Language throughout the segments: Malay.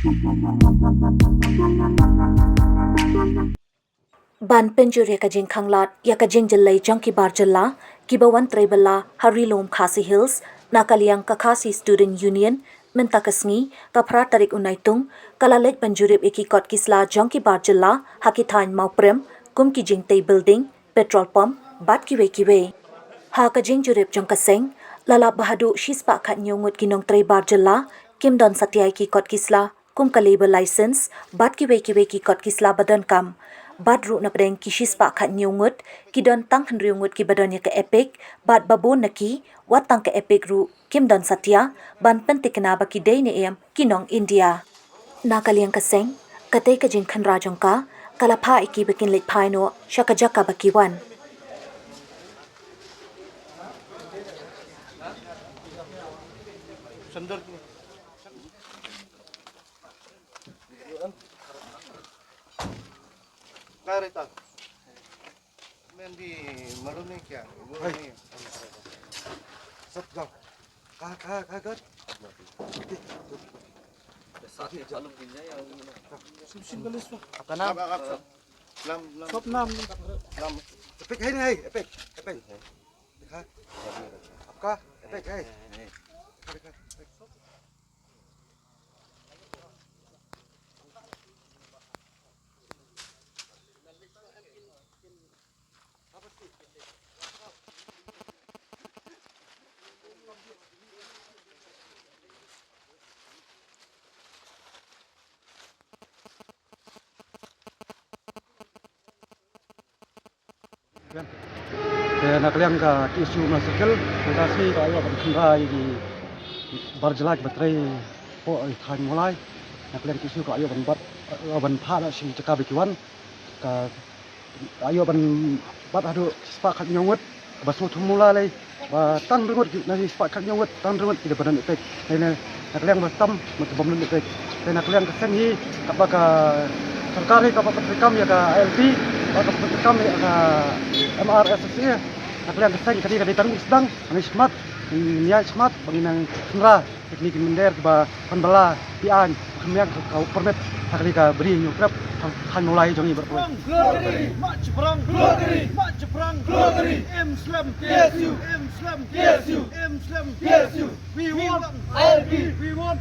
Ban penjur ya kajing khanglat ya kajing jelai jangki bar jella kibawan trebala Harilom Khasi Hills nakaliang kakasi Student Union minta kesngi kapra tarik unaitung kalalek penjurip ikikot kisla jangki bar jella hakitain mau prem kum kijing tei building petrol pump bat kiwe ha kajing jurip jang kaseng lala bahadu shispa khat nyongut kinong tre bar jella kim don satyai kikot kisla kum kalabel license bat kiwe kikot kisla badan kam bat ru na preng kishis pa khat nyungut kidon tang hnriungut ki badonya ke epic bat babu naki wat tang ke epic ru kim don satya ban pentikna ba ki dei ne em kinong India na kaliang kaseng katei ka jing khan rajong ka kalapha iki bekin lek phaino shakajaka bakiwan Karita. Mendi marunong kya. Ay. Sat gaw. Kagat. Sakit jalum ginya ya. Simsim galis pa. Tanam. Lam. Sop nam. Lam. Epek hai. Epek. Dekha. Apka? Epek hai. Nakaliang ka isu masakel kasi ayo berkembang di barjelak batrai po than mulai nakaliang isu ka ayo ban phada si caka bikiwan ka ayo ban bat adu sepakat nyongut basu thumula lai ba tan rungut nasi sepakat nyongut tan rungut di badan epek nakaliang bastam matbom nun epek nakaliang kesengi kapaka सरकार का पत्रकम या का एलपी और पत्रकम या का MRSSI nakaliang keseng kadi tarung sedang ani smart niat smart banginang senra teknik mender ba panbala pian kemiak kau permit kali ka beri nyukrap han mulai jongi berperang glory march perang glory march perang glory Islam PSU we want ILP we want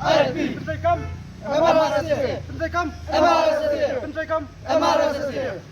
ILP Pentekam MRSSI